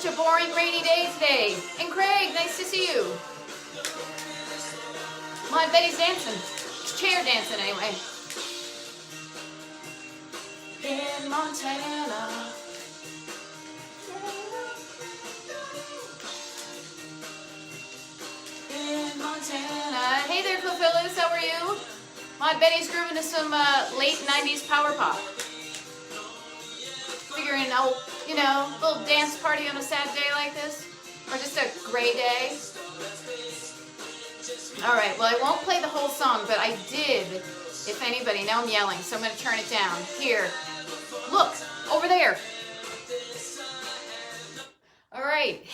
a boring rainy day today. And Craig, nice to see you. Come on, Betty's dancing. Chair dancing anyway. In Montana. In Montana. Hey there, Phyllis, how are you? Mod Betty's grooving to some late 90s power pop. Figuring out, you know, a little dance party on a sad day like this. Or just a gray day. Alright, well I won't play the whole song, but I did, if anybody, now I'm yelling, so I'm going to turn it down. Here. Look, over there. Alright.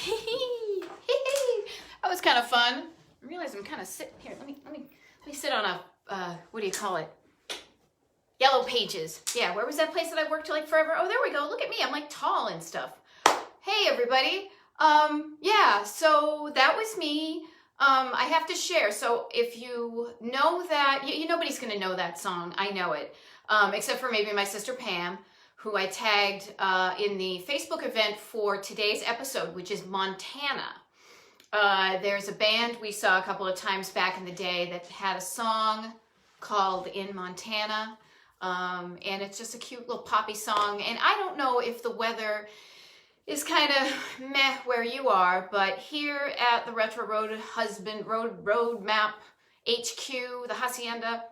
That was kind of fun. I realize I'm kind of sitting here. Let me sit on a, what do you call it? Yellow Pages. Yeah, where was that place that I worked like forever? Oh, there we go. Look at me. I'm like tall and stuff. Hey, everybody. Yeah, so that was me. I have to share. So if you know that, nobody's going to know that song. I know it. Except for maybe my sister Pam, who I tagged in the Facebook event for today's episode, which is Montana. There's a band we saw a couple of times back in the day that had a song called In Montana. And it's just a cute little poppy song. And I don't know if the weather is kind of meh where you are, but here at the Retro Road Map HQ, the Hacienda,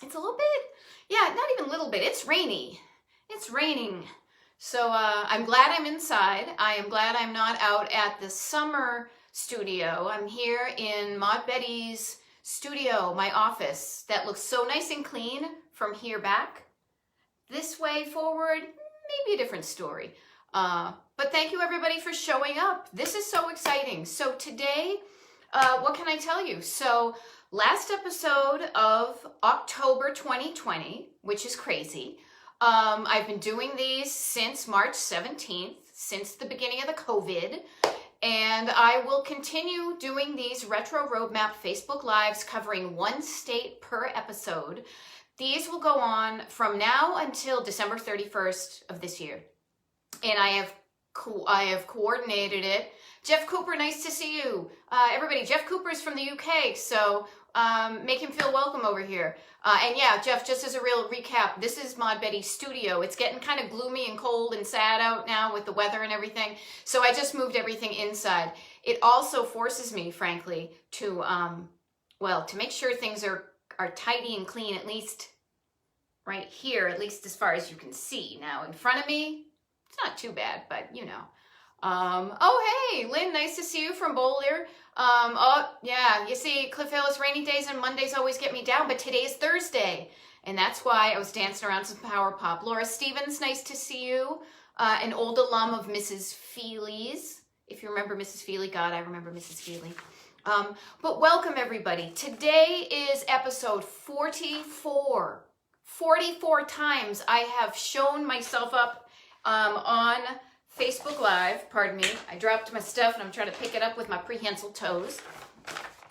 it's a little bit, yeah, not even a little bit, it's rainy. It's raining. So I'm glad I'm inside. I am glad I'm not out at the summer studio. I'm here in Mod Betty's studio, my office, that looks so nice and clean from here back. This way forward, maybe a different story. But thank you everybody for showing up. This is so exciting. So today, what can I tell you? So last episode of October 2020, which is crazy. I've been doing these since March 17th, since the beginning of the COVID. And I will continue doing these Retro Roadmap Facebook Lives covering one state per episode. These will go on from now until December 31st of this year. And I have coordinated it. Jeff Cooper, nice to see you. Everybody, Jeff Cooper is from the UK, so make him feel welcome over here. And yeah, Jeff, just as a real recap, this is Mod Betty's studio. It's getting kind of gloomy and cold and sad out now with the weather and everything. So I just moved everything inside. It also forces me, frankly, to, well, to make sure things are tidy and clean, at least right here, at least as far as you can see. Now, in front of me, it's not too bad, but you know. Oh, hey, Lynn, nice to see you from Boulder. Oh, yeah, you see, Cliff Hillis, rainy days and Mondays always get me down, but today is Thursday, and that's why I was dancing around some power pop. Laura Stevens, nice to see you. An old alum of Mrs. Feely's. If you remember Mrs. Feely, God, I remember Mrs. Feely. But welcome, everybody. Today is episode 44. 44 times I have shown myself up on Facebook Live, pardon me. I dropped my stuff and I'm trying to pick it up with my prehensile toes.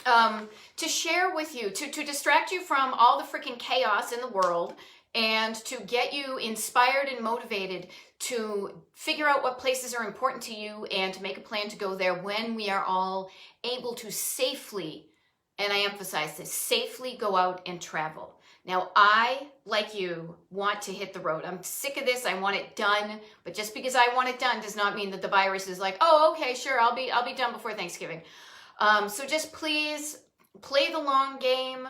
To share with you, to distract you from all the freaking chaos in the world and to get you inspired and motivated to figure out what places are important to you and to make a plan to go there when we are all able to safely, and I emphasize this, safely go out and travel. Now, I, like you, want to hit the road. I'm sick of this. I want it done. But just because I want it done does not mean that the virus is like, oh, okay, sure, I'll be done before Thanksgiving. So just please play the long game.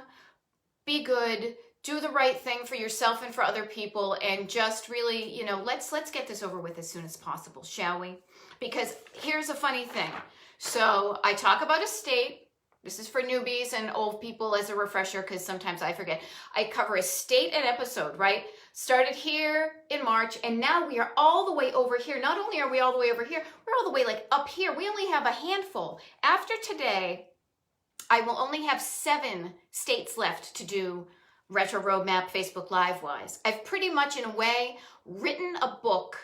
Be good. Do the right thing for yourself and for other people. And just really, you know, let's get this over with as soon as possible, shall we? Because here's a funny thing. So I talk about a state. This is for newbies and old people as a refresher because sometimes I forget. I cover a state an episode, right? Started here in March and now we are all the way over here. Not only are we all the way over here, we're all the way like up here. We only have a handful. After today, I will only have 7 states left to do Retro Roadmap Facebook Live-wise. I've pretty much, in a way, written a book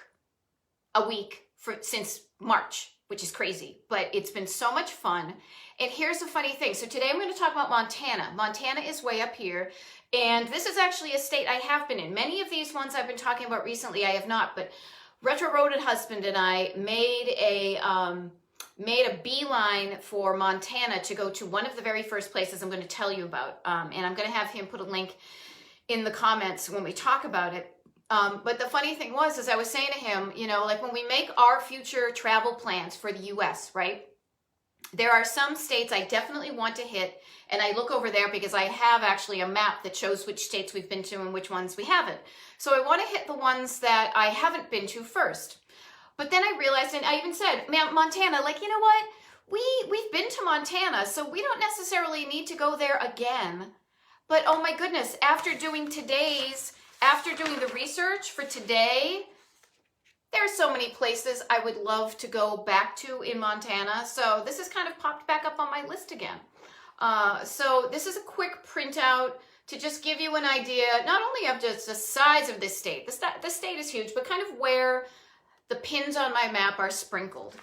a week since March, which is crazy, but it's been so much fun. And here's the funny thing. So today I'm going to talk about Montana. Montana is way up here, and this is actually a state I have been in. Many of these ones I've been talking about recently, I have not, but Retro Rodent Husband and I made a beeline for Montana to go to one of the very first places I'm going to tell you about. And I'm going to have him put a link in the comments when we talk about it. But the funny thing was, as I was saying to him, you know, like when we make our future travel plans for the US, right? There are some states I definitely want to hit, and I look over there because I have actually a map that shows which states we've been to and which ones we haven't. So I want to hit the ones that I haven't been to first. But then I realized, and I even said, man, Montana, like, you know what? We've been to Montana, so we don't necessarily need to go there again. But oh my goodness, after doing the research for today, there are so many places I would love to go back to in Montana. So this has kind of popped back up on my list again. So this is a quick printout to just give you an idea, not only of just the size of this state. The state is huge, but kind of where the pins on my map are sprinkled.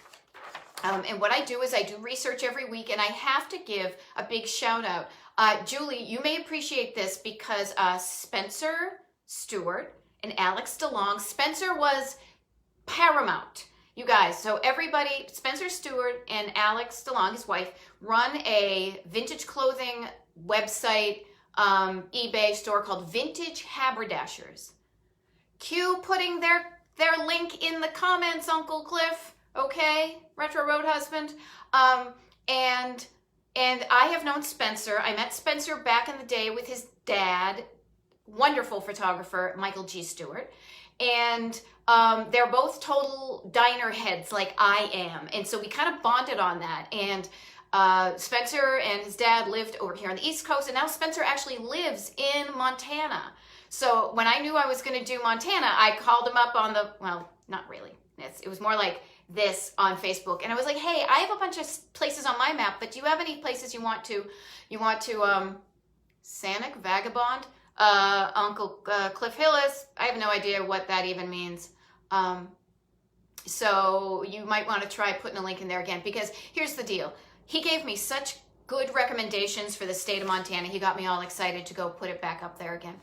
And what I do is I do research every week, and I have to give a big shout out. Julie, you may appreciate this because Spencer Stewart and Alex DeLong, Spencer was paramount, you guys. So everybody, Spencer Stewart and Alex DeLong, his wife, run a vintage clothing website, eBay store called Vintage Haberdashers. Cue putting their link in the comments, Uncle Cliff. Okay, Retro Road Husband. And I have known Spencer. I met Spencer back in the day with his dad, wonderful photographer, Michael G. Stewart. And they're both total diner heads like I am. And so we kind of bonded on that. And Spencer and his dad lived over here on the East Coast. And now Spencer actually lives in Montana. So when I knew I was going to do Montana, I called him up on the, well, not really. It was more like this on Facebook. And I was like, hey, I have a bunch of places on my map, but do you have any places you want to Sanic Vagabond? Uncle Cliff Hillis, I have no idea what that even means. So you might want to try putting a link in there again, because here's the deal. He gave me such good recommendations for the state of Montana. He got me all excited to go put it back up there again.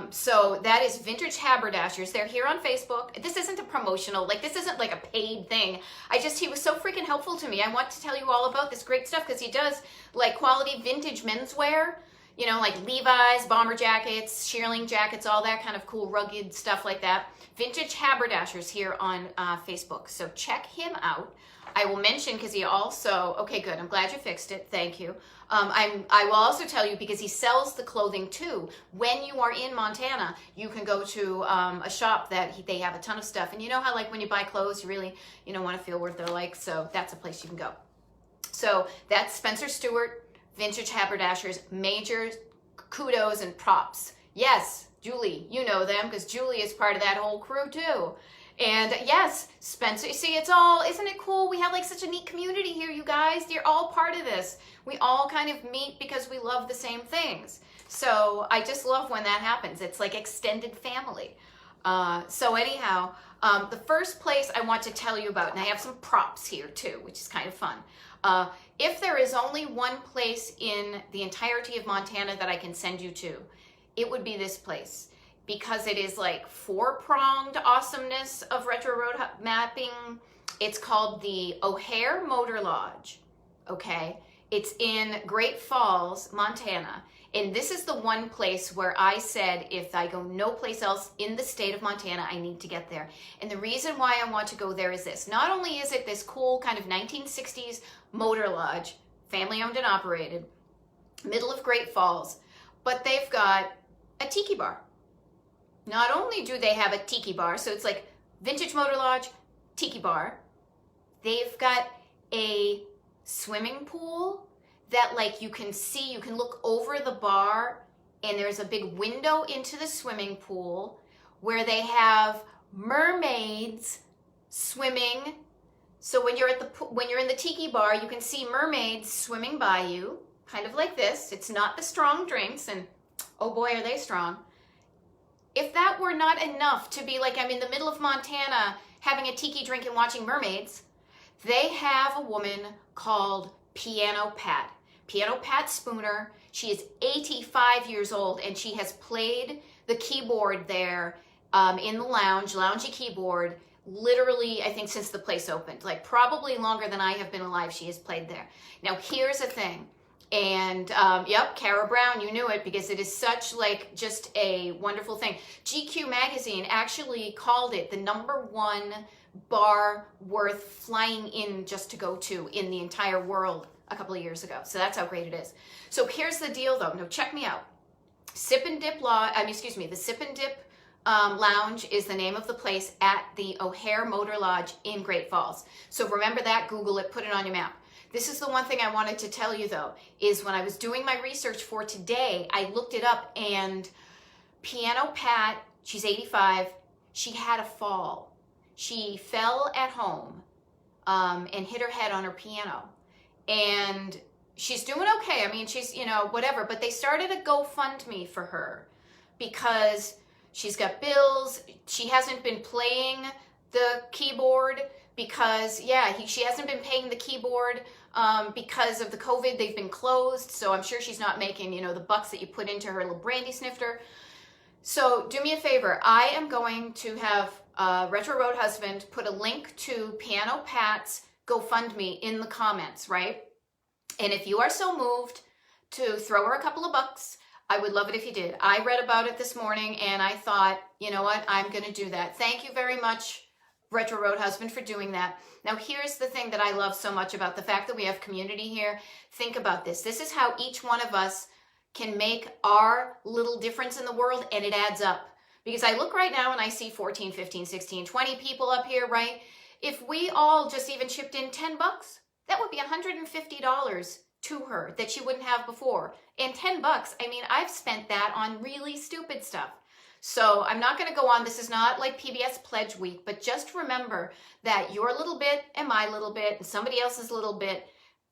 So that is Vintage Haberdashers. They're here on Facebook. This isn't a promotional, like this isn't like a paid thing. He was so freaking helpful to me. I want to tell you all about this great stuff because he does like quality vintage menswear. You know, like Levi's, bomber jackets, shearling jackets, all that kind of cool, rugged stuff like that. Vintage Haberdashers here on Facebook. So check him out. I will mention, because he also, okay, good. I'm glad you fixed it. Thank you. I will also tell you, because he sells the clothing too. When you are in Montana, you can go to a shop that they have a ton of stuff. And you know how, like, when you buy clothes, you really, want to feel what they're like. So that's a place you can go. So that's Spencer Stewart, Vintage Haberdashers, major kudos and props. Yes, Julie, you know them because Julie is part of that whole crew too. And yes, Spencer, you see, it's all, isn't it cool? We have like such a neat community here, you guys. You're all part of this. We all kind of meet because we love the same things. So I just love when that happens. It's like extended family. So anyhow, the first place I want to tell you about, and I have some props here too, which is kind of fun. If there is only one place in the entirety of Montana that I can send you to, it would be this place, because it is like four-pronged awesomeness of retro road mapping. It's called the O'Hare Motor Lodge, okay? It's in Great Falls, Montana. And this is the one place where I said, if I go no place else in the state of Montana, I need to get there. And the reason why I want to go there is this. Not only is it this cool kind of 1960s motor lodge, family owned and operated, middle of Great Falls, but they've got a tiki bar. Not only do they have a tiki bar, so it's like vintage motor lodge, tiki bar, they've got a swimming pool that like you can see, you can look over the bar, and there's a big window into the swimming pool where they have mermaids swimming. So when you're in the tiki bar, you can see mermaids swimming by you, kind of like this. It's not the strong drinks, and oh boy, are they strong. If that were not enough to be like I'm in the middle of Montana having a tiki drink and watching mermaids, they have a woman called Piano Pat. Piano Pat Spooner. She is 85 years old, and she has played the keyboard there in the loungy keyboard, literally, I think since the place opened, like probably longer than I have been alive, she has played there. Now, here's the thing. And yep, Kara Brown, you knew it because it is such like just a wonderful thing. GQ magazine actually called it the #1 bar worth flying in just to go to in the entire world a couple of years ago. So that's how great it is. So here's the deal though. No, check me out. The Sip and Dip Lounge is the name of the place at the O'Hare Motor Lodge in Great Falls. So remember that, Google it, put it on your map. This is the one thing I wanted to tell you though, is when I was doing my research for today, I looked it up and Piano Pat, she's 85, she had a fall. She fell at home and hit her head on her piano. And she's doing okay. I mean, she's, you know, whatever, but they started a GoFundMe for her because she's got bills. She hasn't been playing the keyboard because, yeah, she hasn't been paying the keyboard because of the COVID. They've been closed, so I'm sure she's not making, you know, the bucks that you put into her little brandy snifter. So do me a favor. I am going to have Retro Road Husband put a link to Piano Pat's GoFundMe in the comments, right? And if you are so moved to throw her a couple of bucks, I would love it if you did. I read about it this morning and I thought, you know what, I'm going to do that. Thank you very much, Retro Road Husband, for doing that. Now, here's the thing that I love so much about the fact that we have community here. Think about this. This is how each one of us can make our little difference in the world, and it adds up. Because I look right now and I see 14, 15, 16, 20 people up here, right? If we all just even chipped in 10 bucks, that would be $150 to her that she wouldn't have before. And 10 bucks, I mean, I've spent that on really stupid stuff. So I'm not going to go on. This is not like PBS Pledge Week, but just remember that your little bit and my little bit and somebody else's little bit,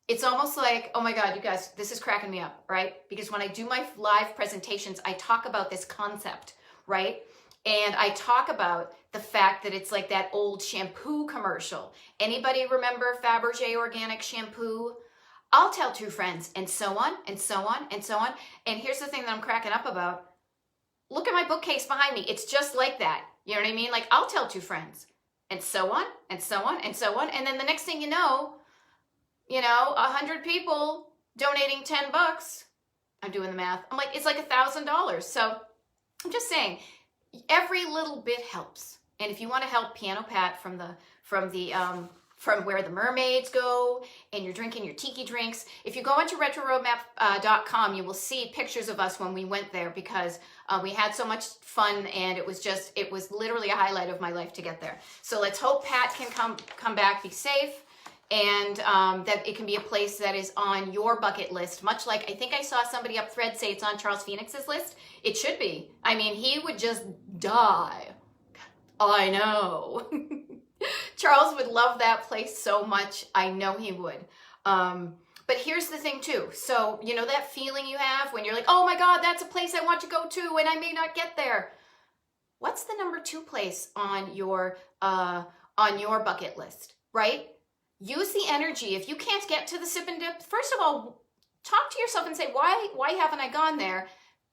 it's almost like, oh my God, you guys, this is cracking me up, right? Because when I do my live presentations, I talk about this concept, right? And I talk about the fact that it's like that old shampoo commercial. Anybody remember Fabergé organic shampoo? I'll tell 2 friends, and so on, and so on, and so on. And here's the thing that I'm cracking up about. Look at my bookcase behind me. It's just like that. You know what I mean? Like, I'll tell 2 friends, and so on, and so on, and so on. And then the next thing you know, 100 people donating 10 bucks. I'm doing the math. I'm like, it's like $1,000. So I'm just saying, every little bit helps. And if you want to help Piano Pat from where the mermaids go and you're drinking your tiki drinks, if you go onto retroroadmap.com, you will see pictures of us when we went there because we had so much fun and it was literally a highlight of my life to get there. So let's hope Pat can come back, be safe, and that it can be a place that is on your bucket list, much like I think I saw somebody up Thread say it's on Charles Phoenix's list. It should be. I mean, he would just die. I know. Charles would love that place so much. I know he would. But here's the thing too. So, you know that feeling you have when you're like, oh my God, that's a place I want to go to and I may not get there. What's the #2 place on your bucket list, right? Use the energy. If you can't get to the Sip and Dip, first of all, talk to yourself and say, why haven't I gone there?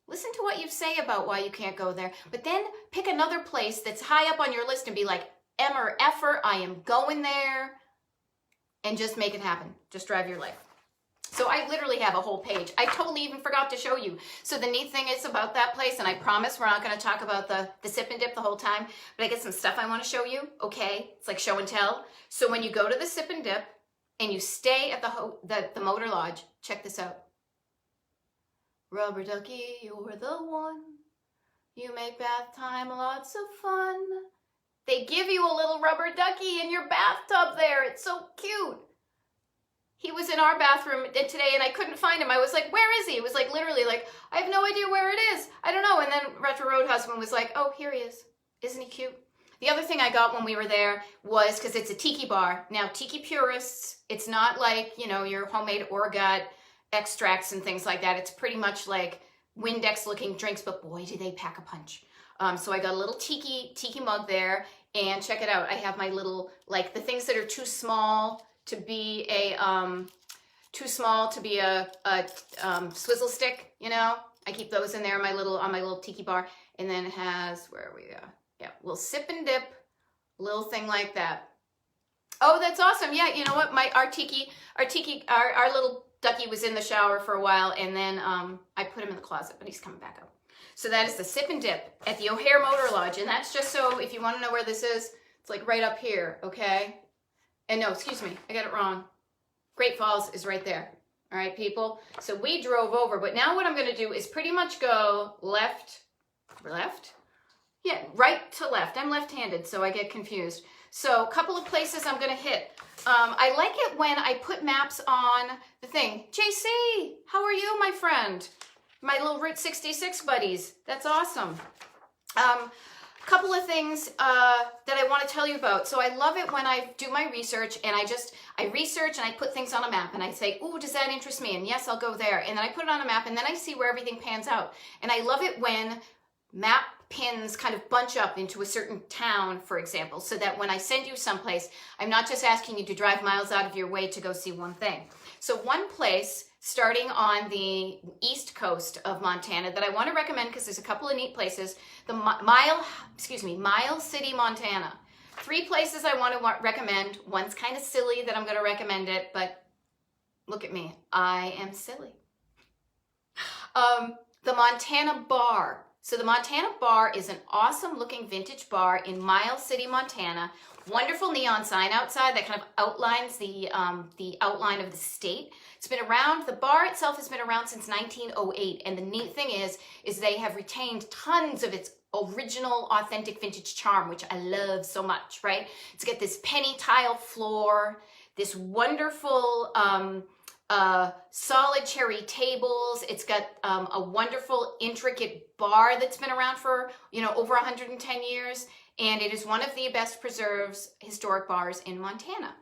Listen to what you say about why you can't go there. But then pick another place that's high up on your list and be like, Emmer effer, I am going there, and just make it happen. Just drive your life. So I literally have a whole page. I totally even forgot to show you. So the neat thing is about that place, and I promise we're not going to talk about the Sip and Dip the whole time, but I get some stuff I want to show you, okay? It's like show and tell. So when you go to the Sip and Dip and you stay at the Motor Lodge, check this out. Rubber ducky, you're the one. You make bath time lots of fun. They give you a little rubber ducky in your bathtub there. It's so cute. He was in our bathroom today and I couldn't find him. I was like, where is he? It was like literally like, I have no idea where it is. I don't know. And then Retro Road Husband was like, oh, here he is. Isn't he cute? The other thing I got when we were there was, because it's a tiki bar. Now, tiki purists, it's not like, your homemade orgeat extracts and things like that. It's pretty much like Windex looking drinks, but boy, do they pack a punch. So I got a little tiki mug there, and check it out. I have my little, like the things that are too small to be a swizzle stick, I keep those in there on my little tiki bar. And then it has, where are we? Yeah, we'll sip and dip, little thing like that. Oh, that's awesome. Yeah, you know what? Our little Ducky was in the shower for a while, and then I put him in the closet, but he's coming back up. So that is the sip and dip at the O'Hare Motor Lodge, and that's just so if you want to know where this is, it's like right up here, okay? And no, excuse me, I got it wrong. Great Falls is right there. All right, people. So we drove over, but now what I'm going to do is pretty much go left. Yeah, right to left. I'm left-handed, so I get confused. So a couple of places I'm going to hit. I like it when I put maps on the thing. JC, how are you, my friend? My little Route 66 buddies. That's awesome. Couple of things that I want to tell you about. So I love it when I do my research and I research and I put things on a map and I say, ooh, does that interest me? And yes, I'll go there. And then I put it on a map and then I see where everything pans out. And I love it when map pins kind of bunch up into a certain town, for example, so that when I send you someplace, I'm not just asking you to drive miles out of your way to go see one thing. So one place starting on the east coast of Montana that I want to recommend because there's a couple of neat places, the Miles City, Montana. 3 places I want to recommend. One's kind of silly that I'm going to recommend it, but look at me. I am silly. The Montana Bar. So the Montana Bar is an awesome looking vintage bar in Miles City, Montana. Wonderful neon sign outside that kind of outlines the outline of the state. It's been around, the bar itself has been around since 1908, and the neat thing is they have retained tons of its original authentic vintage charm, which I love so much, right? It's got this penny tile floor, this wonderful solid cherry tables. It's got a wonderful intricate bar that's been around for, over 110 years. And it is one of the best preserved historic bars in Montana.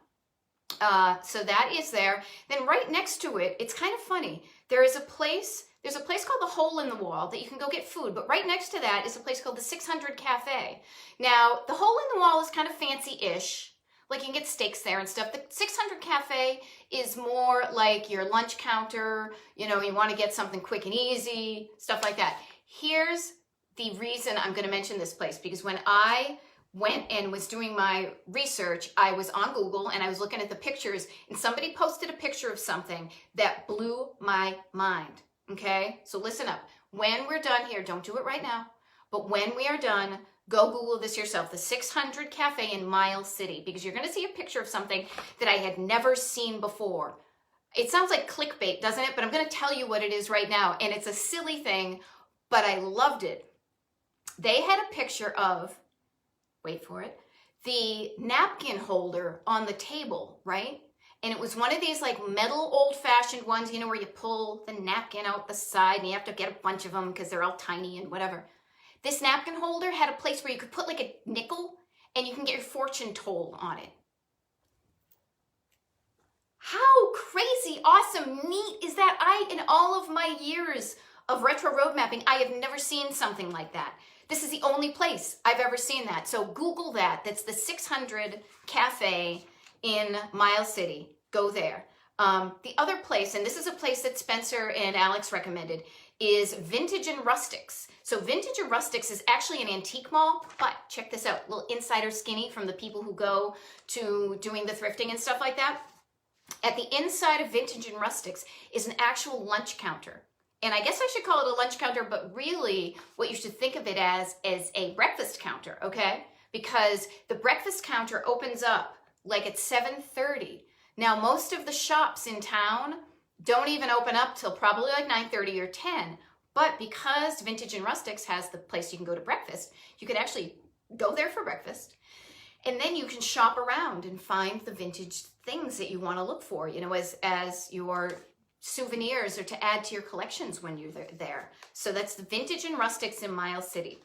So that is there. Then right next to it, it's kind of funny. There's a place called the Hole in the Wall that you can go get food, but right next to that is a place called the 600 Cafe. Now, the Hole in the Wall is kind of fancy-ish. Like you can get steaks there and stuff. The 600 Cafe is more like your lunch counter. You want to get something quick and easy, stuff like that. Here's the reason I'm going to mention this place, because when I went and was doing my research, I was on Google and I was looking at the pictures, and somebody posted a picture of something that blew my mind. Okay, so listen up. When we're done here, don't do it right now, but when we are done, go Google this yourself, the 600 Cafe in Miles City, because you're going to see a picture of something that I had never seen before. It sounds like clickbait, doesn't it? But I'm going to tell you what it is right now, and it's a silly thing, but I loved it. They had a picture of, wait for it, the napkin holder on the table, right? And it was one of these like metal old-fashioned ones, where you pull the napkin out the side and you have to get a bunch of them because they're all tiny and whatever. This napkin holder had a place where you could put like a nickel and you can get your fortune told on it. How crazy, awesome, neat is that? In all of my years of retro road mapping, I have never seen something like that. This is the only place I've ever seen that. So Google that. That's the 600 Cafe in Miles City. Go there. The other place, and this is a place that Spencer and Alex recommended, is Vintage and Rustics. So Vintage and Rustics is actually an antique mall, but check this out. Little insider skinny from the people who go to doing the thrifting and stuff like that. At the inside of Vintage and Rustics is an actual lunch counter. And I guess I should call it a lunch counter, but really what you should think of it as is a breakfast counter, okay? Because the breakfast counter opens up like at 7:30. Now, most of the shops in town don't even open up till probably like 9:30 or 10. But because Vintage and Rustics has the place you can go to breakfast, you can actually go there for breakfast. And then you can shop around and find the vintage things that you want to look for, as your souvenirs or to add to your collections when you're there. So that's the Vintage and Rustics in Miles City.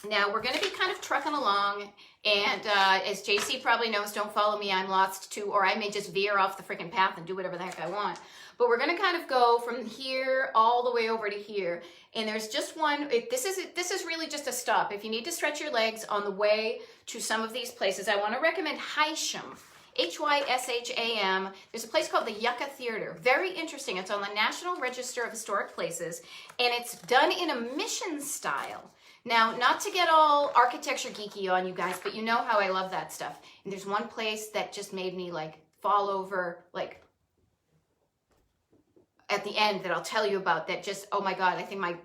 Now we're going to be kind of trucking along, and as JC probably knows, don't follow me, I'm lost too, or I may just veer off the freaking path and do whatever the heck I want. But we're going to kind of go from here all the way over to here, and there's just one. This is really just a stop. If you need to stretch your legs on the way to some of these places, I want to recommend Hysham. Hysham. There's a place called the Yucca Theater. Very interesting. It's on the National Register of Historic Places, and it's done in a mission style. Now, not to get all architecture geeky on you guys, but you know how I love that stuff. And there's one place that just made me like fall over, like at the end, that I'll tell you about, that just, oh my God, I think my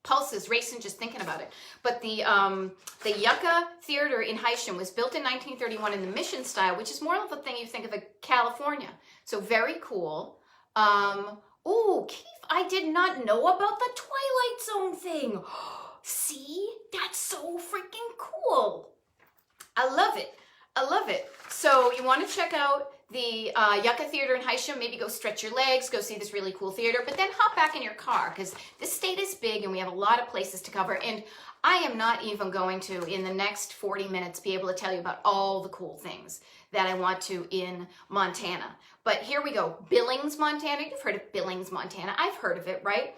pulse is racing just thinking about it. But the Yucca Theater in Hacienda was built in 1931 in the Mission style, which is more of a thing you think of California. So very cool. Oh, Keith, I did not know about the Twilight Zone thing. See, that's so freaking cool. I love it. I love it. So you want to check out the Yucca Theater in Hacienda, maybe go stretch your legs, go see this really cool theater, but then hop back in your car because this state is big and we have a lot of places to cover. And I am not even going to, in the next 40 minutes, be able to tell you about all the cool things that I want to in Montana. But here we go. Billings, Montana. You've heard of Billings, Montana. I've heard of it, right?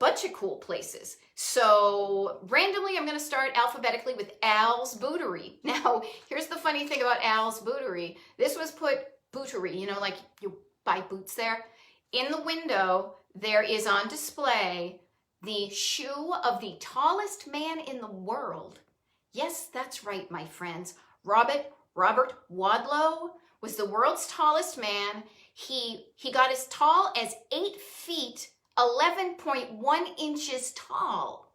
Bunch of cool places. So randomly, I'm going to start alphabetically with Al's Bootery. Now, here's the funny thing about Al's Bootery. This was put bootery, you know, like you buy boots there. In the window, there is on display the shoe of the tallest man in the world. Yes, that's right, my friends. Robert Wadlow was the world's tallest man. He got as tall as 8 feet, 11.1 inches tall.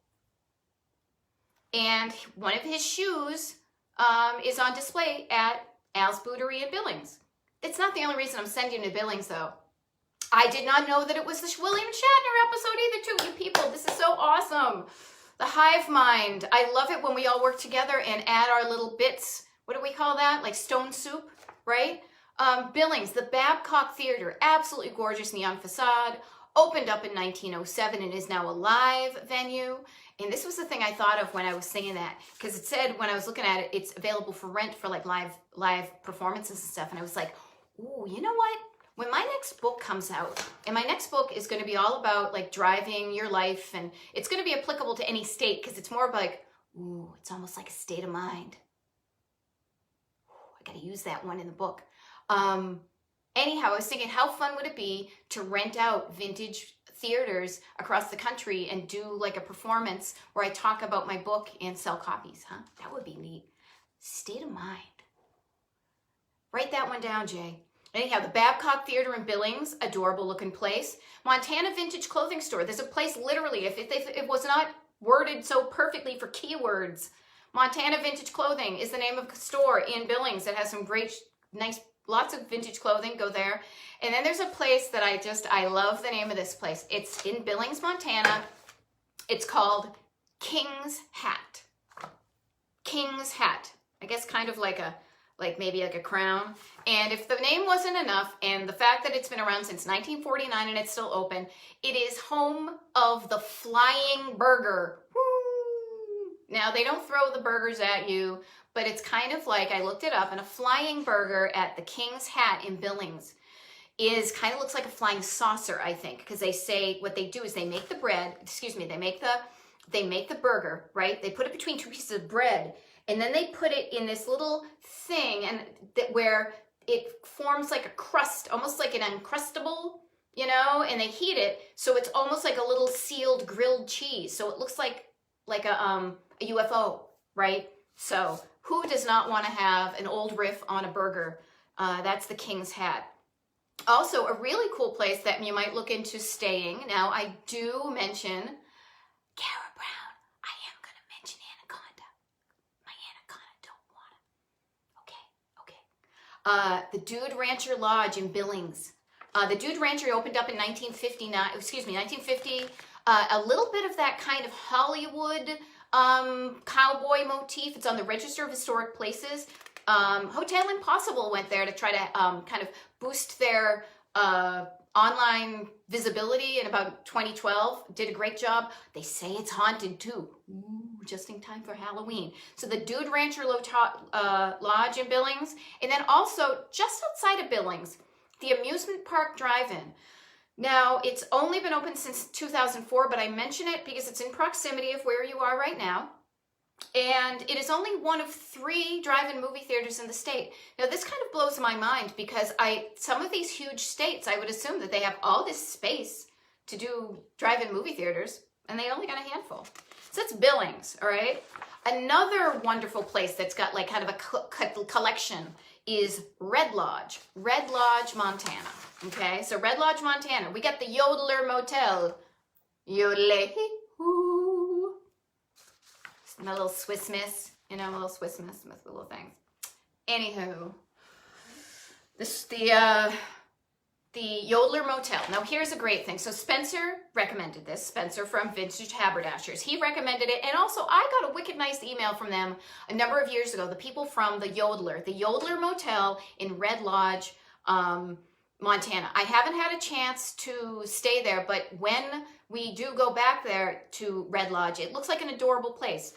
And one of his shoes is on display at Al's Bootery in Billings. It's not the only reason I'm sending you to Billings, though. I did not know that it was the William Shatner episode either, too, you people. This is so awesome. The hive mind. I love it when we all work together and add our little bits. What do we call that? Like stone soup, right? Billings, the Babcock Theater. Absolutely gorgeous neon facade. Opened up in 1907 and is now a live venue. And this was the thing I thought of when I was singing that, because it said when I was looking at it, it's available for rent for like live performances and stuff. And I was like, ooh, you know what? When my next book comes out, and my next book is going to be all about like driving your life, and it's going to be applicable to any state because it's more of like, ooh, it's almost like a state of mind. Ooh, I got to use that one in the book. Anyhow, I was thinking, how fun would it be to rent out vintage theaters across the country and do like a performance where I talk about my book and sell copies, huh? That would be neat. State of mind. Write that one down, Jay. Anyhow, the Babcock Theater in Billings, adorable looking place. Montana Vintage Clothing Store. There's a place literally, if it was not worded so perfectly for keywords, Montana Vintage Clothing is the name of a store in Billings that has some great, nice, lots of vintage clothing. Go there. And then there's a place that I love the name of this place. It's in Billings, Montana. It's called King's Hat. King's Hat. I guess kind of like maybe like a crown. And if the name wasn't enough, and the fact that it's been around since 1949 and it's still open, it is home of the Flying Burger. Woo! Now, they don't throw the burgers at you, but it's kind of like, I looked it up, and a Flying Burger at the King's Hat in Billings is kind of looks like a flying saucer, I think, because they say what they do is they make the bread, they make the burger, right? They put it between 2 pieces of bread, and then they put it in this little thing and where it forms like a crust, almost like an Uncrustable, you know, and they heat it. So it's almost like a little sealed grilled cheese. So it looks like a UFO, right? So who does not want to have an old riff on a burger? That's the King's Hat. Also, a really cool place that you might look into staying. Now, I do mention Kara Brown. I am going to mention Anaconda. My Anaconda don't want it. Okay. The Dude Rancher Lodge in Billings. The Dude Rancher opened up in 1950. A little bit of that kind of Hollywood cowboy motif. It's on the Register of Historic Places. Hotel Impossible went there to try to kind of boost their online visibility in about 2012. Did a great job. They say it's haunted too. Ooh, just in time for Halloween. So the Dude Rancher Lodge in Billings. And then also just outside of Billings, the Amusement Park Drive-In. Now, it's only been open since 2004, but I mention it because it's in proximity of where you are right now. And it is only one of 3 drive-in movie theaters in the state. Now, this kind of blows my mind because some of these huge states, I would assume that they have all this space to do drive-in movie theaters, and they only got a handful. So that's Billings, all right? Another wonderful place that's got like kind of a collection is Red Lodge, Montana. Okay, so Red Lodge, Montana. We got the Yodeler Motel. Yodel-hoo. My little Swiss miss, you know, my little Swiss miss with the little things. Anywho, the Yodeler Motel. Now here's a great thing. So Spencer recommended this. Spencer from Vintage Haberdashers. He recommended it. And also I got a wicked nice email from them a number of years ago. The people from the Yodeler Motel in Red Lodge, Montana. I haven't had a chance to stay there, but when we do go back there to Red Lodge, it looks like an adorable place.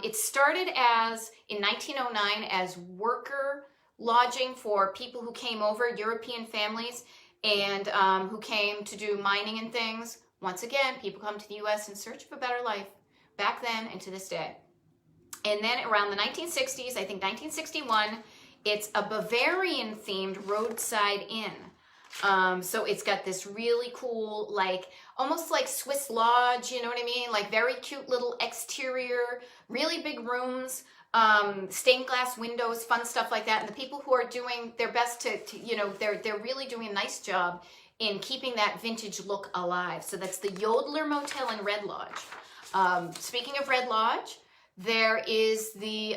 It started in 1909 as worker lodging for people who came over, European families, and who came to do mining and things. Once again, people come to the U.S. in search of a better life, back then and to this day. And then around the 1960s, I think 1961, it's a Bavarian-themed roadside inn. So it's got this really cool, like, almost like Swiss Lodge, you know what I mean? Like very cute little exterior, really big rooms, stained glass windows, fun stuff like that. And the people who are doing their best to you know, they're really doing a nice job in keeping that vintage look alive. So that's the Yodeler Motel in Red Lodge. Speaking of Red Lodge, there is the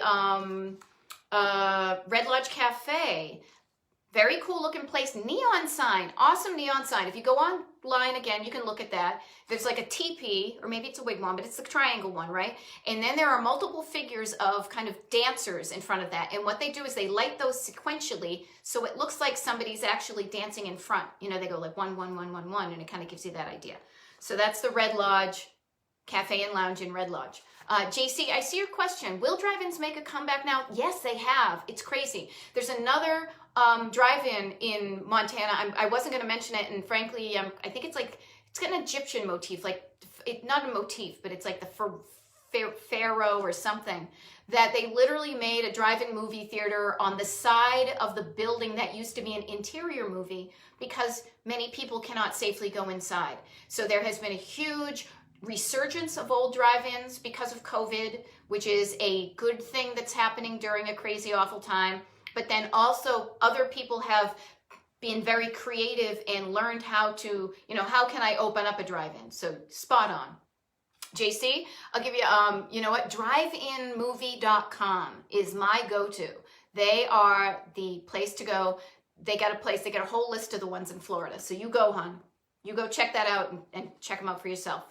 Red Lodge Cafe. Very cool looking place, neon sign, awesome neon sign. If you go online again, you can look at that. There's like a teepee, or maybe it's a wigwam, but it's the triangle one, right? And then there are multiple figures of kind of dancers in front of that. And what they do is they light those sequentially, so it looks like somebody's actually dancing in front. You know, they go like 1, 1, 1, 1, 1, and it kind of gives you that idea. So that's the Red Lodge Cafe and Lounge in Red Lodge. JC, I see your question. Will drive-ins make a comeback now? Yes, they have. It's crazy. There's another drive-in in Montana. I wasn't going to mention it, and frankly, I think it's like, it's got an Egyptian motif, like, not a motif, but it's like the pharaoh or something, that they literally made a drive-in movie theater on the side of the building that used to be an interior movie because many people cannot safely go inside. So there has been a huge resurgence of old drive-ins because of COVID, which is a good thing that's happening during a crazy, awful time. But then also other people have been very creative and learned how to, you know, how can I open up a drive-in? So spot on. JC, I'll give you, you know what, DriveinMovie.com is my go-to. They are the place to go. They got a whole list of the ones in Florida. So you go, hon. You go check that out and check them out for yourself.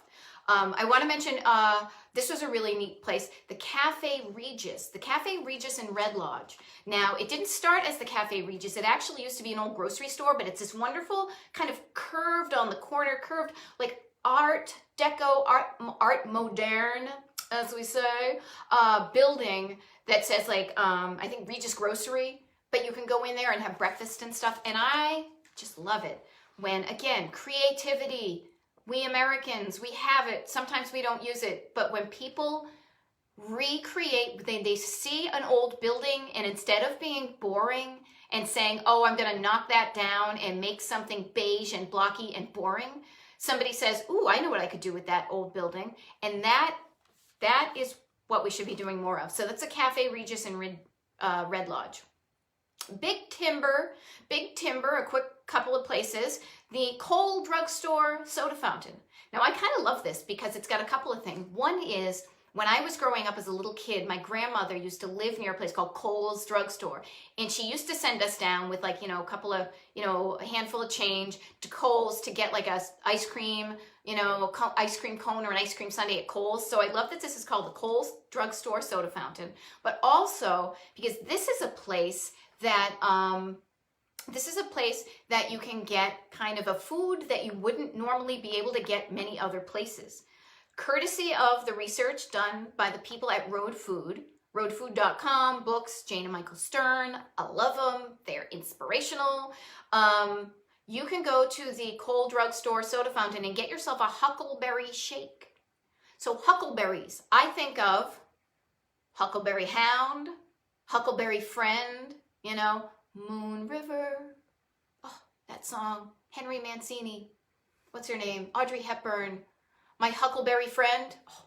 I want to mention, this was a really neat place, the Cafe Regis. The Cafe Regis in Red Lodge. Now, it didn't start as the Cafe Regis. It actually used to be an old grocery store, but it's this wonderful kind of curved on the corner, curved like Art Deco, art moderne, as we say, building that says like, I think Regis Grocery, but you can go in there and have breakfast and stuff. And I just love it when, again, creativity. We Americans, we have it. Sometimes we don't use it. But when people recreate, they see an old building, and instead of being boring and saying, oh, I'm going to knock that down and make something beige and blocky and boring, somebody says, ooh, I know what I could do with that old building. And that is what we should be doing more of. So that's a Cafe Regis in Red Lodge. Big Timber, a quick couple of places. The Cole Drugstore Soda Fountain. Now, I kind of love this because it's got a couple of things. One is, when I was growing up as a little kid, my grandmother used to live near a place called Cole's Drugstore. And she used to send us down with like, you know, a couple of, you know, a handful of change to Cole's to get like a ice cream, you know, ice cream cone or an ice cream sundae at Cole's. So I love that this is called the Cole's Drugstore Soda Fountain. But also, because this is a place that, you can get kind of a food that you wouldn't normally be able to get many other places. Courtesy of the research done by the people at Road Food, roadfood.com, books, Jane and Michael Stern. I love them. They're inspirational. You can go to the Cole Drugstore Soda Fountain and get yourself a huckleberry shake. So huckleberries, I think of Huckleberry Hound, Huckleberry Friend, you know, Moon River. Oh, that song. Henry Mancini. What's her name? Audrey Hepburn. My Huckleberry Friend. Oh,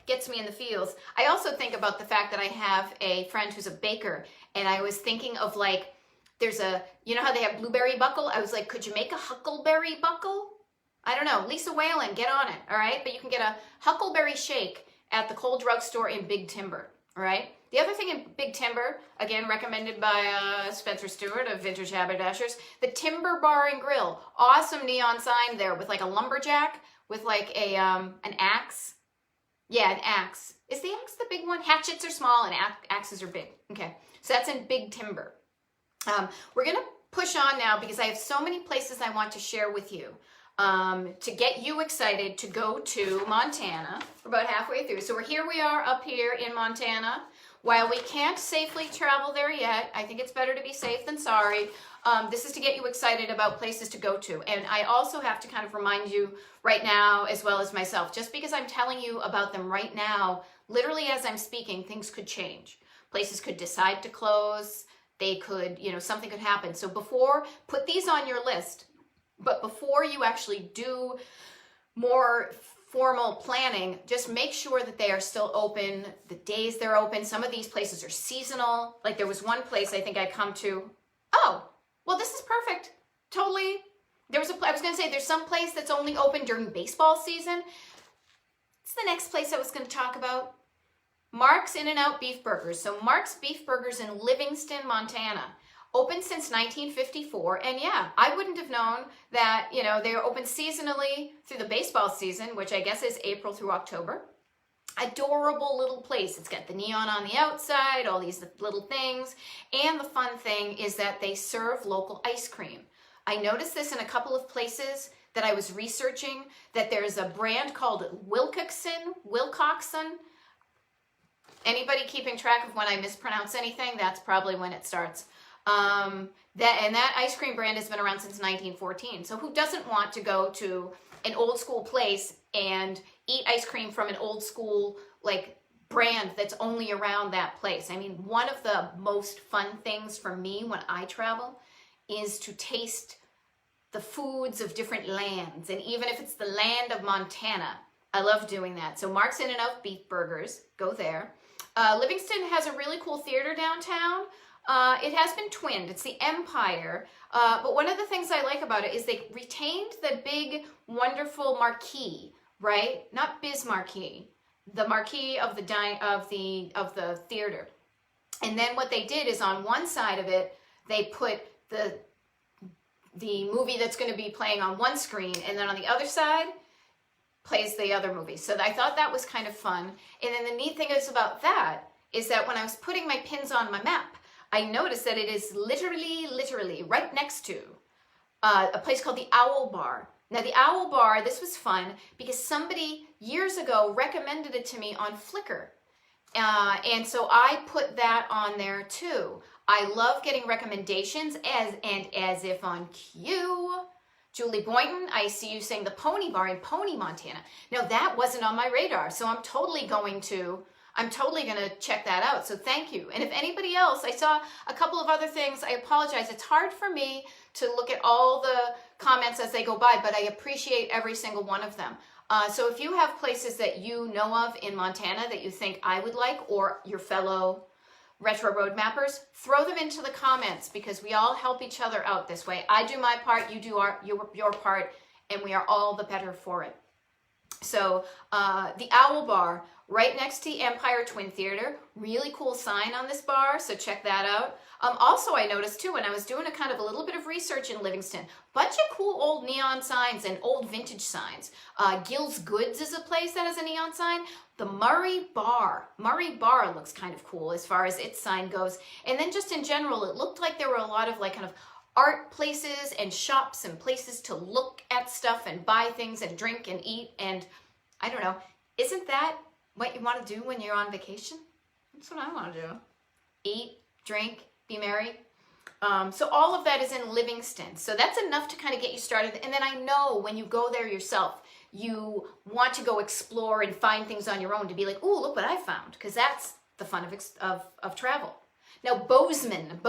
gets me in the feels. I also think about the fact that I have a friend who's a baker, and I was thinking of like, there's a, you know how they have blueberry buckle? I was like, could you make a huckleberry buckle? I don't know. Lisa Whalen, get on it, all right? But you can get a huckleberry shake at the Cole Drug Store in Big Timber, all right? The other thing in Big Timber, again, recommended by Spencer Stewart of Vintage Haberdashers, the Timber Bar and Grill. Awesome neon sign there with like a lumberjack with like a an axe. Yeah, an axe. Is the axe the big one? Hatchets are small and axes are big. Okay, so that's in Big Timber. We're going to push on now because I have so many places I want to share with you to get you excited to go to Montana. We're about halfway through. So we are up here in Montana. While we can't safely travel there yet, I think it's better to be safe than sorry. This is to get you excited about places to go to. And I also have to kind of remind you right now, as well as myself, just because I'm telling you about them right now, literally as I'm speaking, things could change. Places could decide to close. They could, something could happen. So put these on your list, but before you actually do more formal planning, just make sure that they are still open, the days they're open. Some of these places are seasonal. Like there was one place I think I come to, oh, well, this is perfect. Totally. I was going to say there's some place that's only open during baseball season. It's the next place I was going to talk about. Mark's In-N-Out Beef Burgers. So Mark's Beef Burgers in Livingston, Montana. Open since 1954. And yeah, I wouldn't have known that, they're open seasonally through the baseball season, which I guess is April through October. Adorable little place. It's got the neon on the outside, all these little things. And the fun thing is that they serve local ice cream. I noticed this in a couple of places that I was researching, that there's a brand called Wilcoxon. Anybody keeping track of when I mispronounce anything? That's probably when it starts. That ice cream brand has been around since 1914. So who doesn't want to go to an old school place and eat ice cream from an old school brand that's only around that place? I mean, one of the most fun things for me when I travel is to taste the foods of different lands. And even if it's the land of Montana, I love doing that. So Mark's In-N-Out Beef Burgers, go there. Livingston has a really cool theater downtown. It has been twinned. It's the Empire. But one of the things I like about it is they retained the big, wonderful marquee, right? Not Bismarcky, the marquee of the theater. And then what they did is on one side of it, they put the movie that's going to be playing on one screen, and then on the other side plays the other movie. So I thought that was kind of fun. And then the neat thing is about that is that when I was putting my pins on my map, I noticed that it is literally right next to a place called the Owl Bar. Now the Owl Bar, this was fun because somebody years ago recommended it to me on Flickr. And so I put that on there too. I love getting recommendations as if on cue. Julie Boynton, I see you saying the Pony Bar in Pony, Montana. Now that wasn't on my radar, so I'm totally going to check that out. So thank you. And if anybody else, I saw a couple of other things. I apologize. It's hard for me to look at all the comments as they go by, but I appreciate every single one of them. So if you have places that you know of in Montana that you think I would like, or your fellow retro road mappers, throw them into the comments because we all help each other out this way. I do my part, you do your part, and we are all the better for it. So the Owl Bar, right next to the Empire Twin Theater, really cool sign on this bar, so check that out. Also, I noticed too, when I was doing a little bit of research in Livingston, bunch of cool old neon signs and old vintage signs. Gill's Goods is a place that has a neon sign. The Murray Bar looks kind of cool as far as its sign goes. And then just in general, it looked like there were a lot of art places and shops and places to look at stuff and buy things and drink and eat. And I don't know, isn't that what you want to do when you're on vacation? That's what I want to do. Eat, drink, be merry. So all of that is in Livingston. So that's enough to kind of get you started. And then I know when you go there yourself, you want to go explore and find things on your own to be like, ooh, look what I found. Because that's the fun of travel. Now, Bozeman,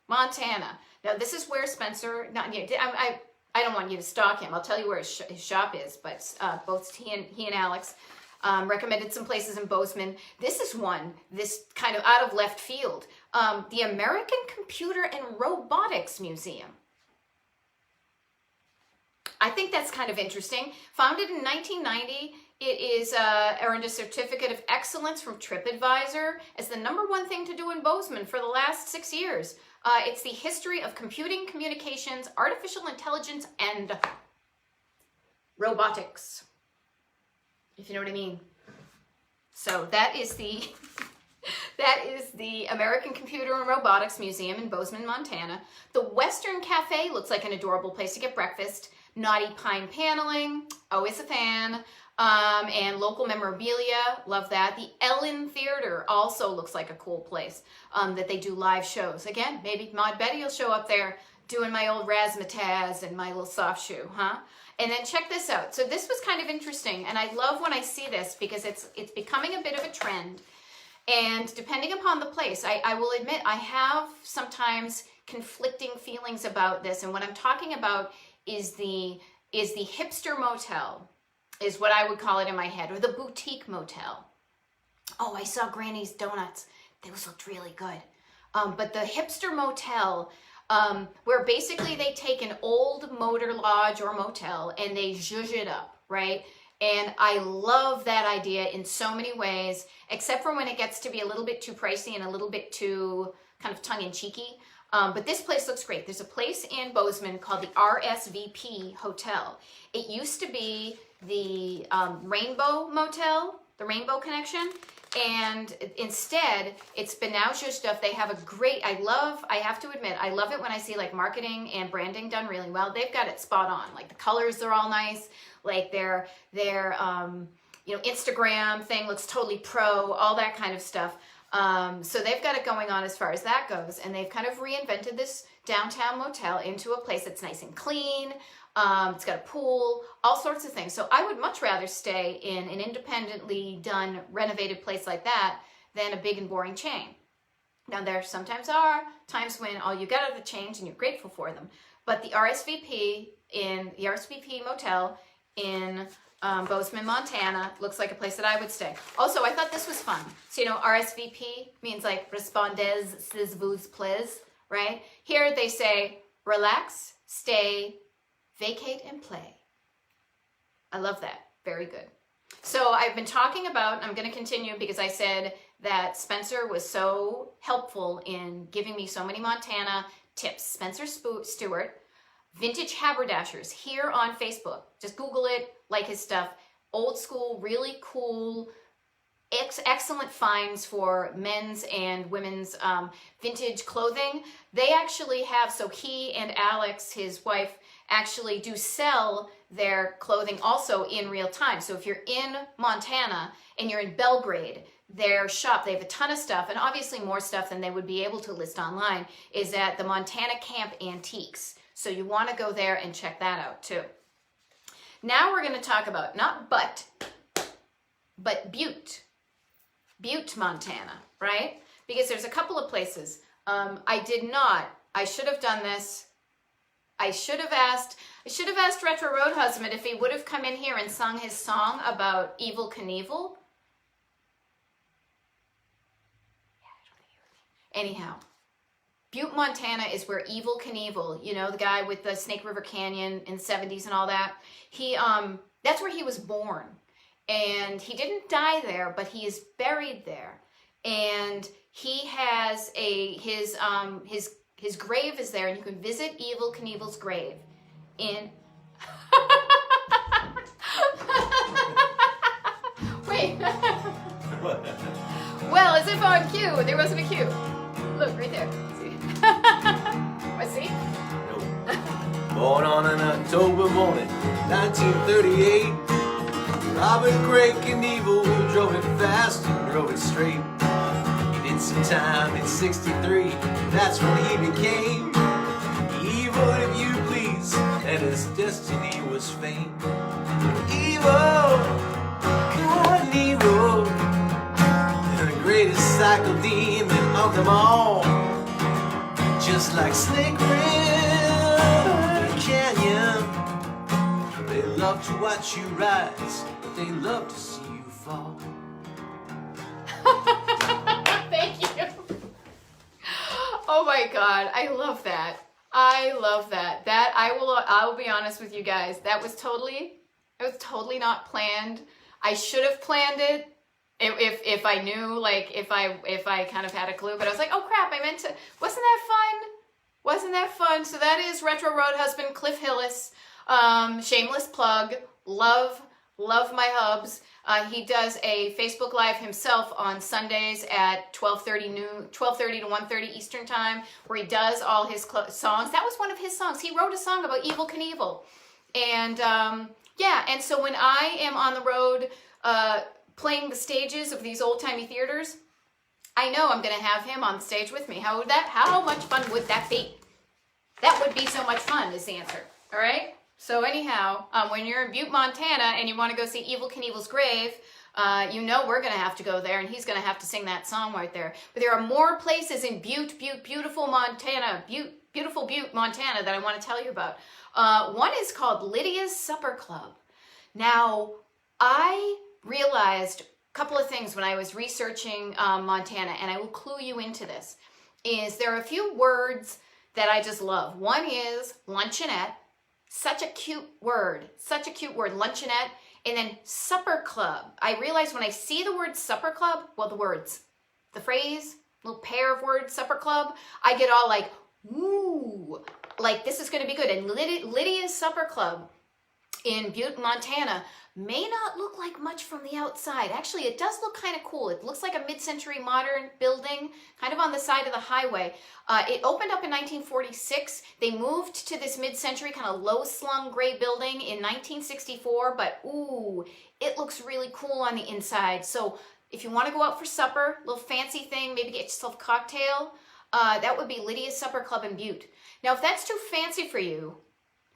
Montana. Now, this is where Spencer, I don't want you to stalk him. I'll tell you where his shop is, but both he and Alex Recommended some places in Bozeman. This is one, this kind of out of left field. The American Computer and Robotics Museum. I think that's kind of interesting. Founded in 1990, it is earned a certificate of excellence from TripAdvisor as the #1 thing to do in Bozeman for the last 6 years. It's the history of computing, communications, artificial intelligence, and robotics, if you know what I mean. So that is the American Computer and Robotics Museum in Bozeman, Montana. The Western Cafe looks like an adorable place to get breakfast. Naughty Pine paneling, always a fan. And local memorabilia, love that. The Ellen Theater also looks like a cool place that they do live shows. Again, maybe Maud Betty will show up there doing my old razzmatazz and my little soft shoe, huh? And then check this out. So this was kind of interesting, and I love when I see this because it's becoming a bit of a trend. And depending upon the place, I will admit I have sometimes conflicting feelings about this. And what I'm talking about is the hipster motel, is what I would call it in my head, or the boutique motel. Oh, I saw Granny's Donuts. Those looked really good. But the hipster motel, where basically they take an old motor lodge or motel and they zhuzh it up, right? And I love that idea in so many ways, except for when it gets to be a little bit too pricey and a little bit too kind of tongue-in-cheeky. But this place looks great. There's a place in Bozeman called the RSVP Hotel. It used to be the Rainbow Motel, the Rainbow Connection, and instead it's been now zhuzhed up. They have a great, I have to admit, I love it when I see like marketing and branding done really well. They've got it spot on. Like the colors are all nice. Like their Instagram thing looks totally pro, all that kind of stuff. So they've got it going on as far as that goes, and they've kind of reinvented this downtown motel into a place that's nice and clean. It's got a pool, all sorts of things. So I would much rather stay in an independently done, renovated place like that than a big and boring chain. Now there sometimes are times when all you get are the chains and you're grateful for them. But the RSVP Motel in Bozeman, Montana looks like a place that I would stay. Also, I thought this was fun. So, RSVP means like Respondez, s'il vous plaise, right? Here they say relax, stay, vacate, and play. I love that. Very good. So I've been talking about, I'm going to continue because I said that Spencer was so helpful in giving me so many Montana tips. Spencer Stewart, Vintage Haberdashers, here on Facebook. Just Google it, like his stuff. Old school, really cool, excellent finds for men's and women's vintage clothing. They actually have, so he and Alex, his wife, actually do sell their clothing also in real time. So if you're in Montana and you're in Belgrade, their shop, they have a ton of stuff, and obviously more stuff than they would be able to list online, is at the Montana Camp Antiques. So you want to go there and check that out too. Now we're going to talk about not but Butte, Montana, right? Because there's a couple of places. I should have done this. I should have asked Retro Road Husband if he would have come in here and sung his song about Evel Knievel. Yeah, I don't think he would. Anyhow, Butte, Montana is where Evel Knievel, the guy with the Snake River Canyon in the 70s and all that, that's where he was born. And he didn't die there, but he is buried there. And he has his grave is there, and you can visit Evel Knievel's grave in... Wait. Well, as if on cue, there wasn't a cue. Look, right there. See? What, see? Nope. Born on an October morning, 1938, Robert Craig Knievel drove it fast and drove it straight. He did some time in 63, that's when he became evil, if you please, and his destiny was fame. Evil Knievel, the greatest cycle demon of them all. Just like Snake River Canyon, they love to watch you rise, but they love to see you fall. fall. Thank you. Oh my God, I love that. I love that. That I will be honest with you guys. That was totally not planned. I should have planned it if I knew, like if I kind of had a clue, but I was like, oh crap, I meant to. Wasn't that fun? Wasn't that fun? So that is Retro Road Husband Cliff Hillis. Shameless plug. Love my hubs. He does a Facebook Live himself on Sundays at 12:30 to 1:30 Eastern Time, where he does all his songs. That was one of his songs. He wrote a song about Evel Knievel. And yeah, and so when I am on the road playing the stages of these old-timey theaters, I know I'm going to have him on the stage with me. How much fun would that be? That would be so much fun is the answer. All right? So anyhow, when you're in Butte, Montana, and you want to go see Evel Knievel's grave, you know we're going to have to go there, and he's going to have to sing that song right there. But there are more places in beautiful Montana, beautiful Butte, Montana, that I want to tell you about. One is called Lydias Supper Club. Now, I realized a couple of things when I was researching Montana, and I will clue you into this, is there are a few words that I just love. One is luncheonette. Such a cute word, luncheonette. And then supper club. I realize when I see the word supper club, well, the phrase, little pair of words, supper club, I get all like, ooh, like this is going to be good. And Lydia's Supper Club in Butte, Montana may not look like much from the outside. Actually, it does look kind of cool. It looks like a mid-century modern building, kind of on the side of the highway. It opened up in 1946. They moved to this mid-century kind of low-slung gray building in 1964, but ooh, it looks really cool on the inside. So if you want to go out for supper, little fancy thing, maybe get yourself a cocktail, that would be Lydia's Supper Club in Butte. Now, if that's too fancy for you,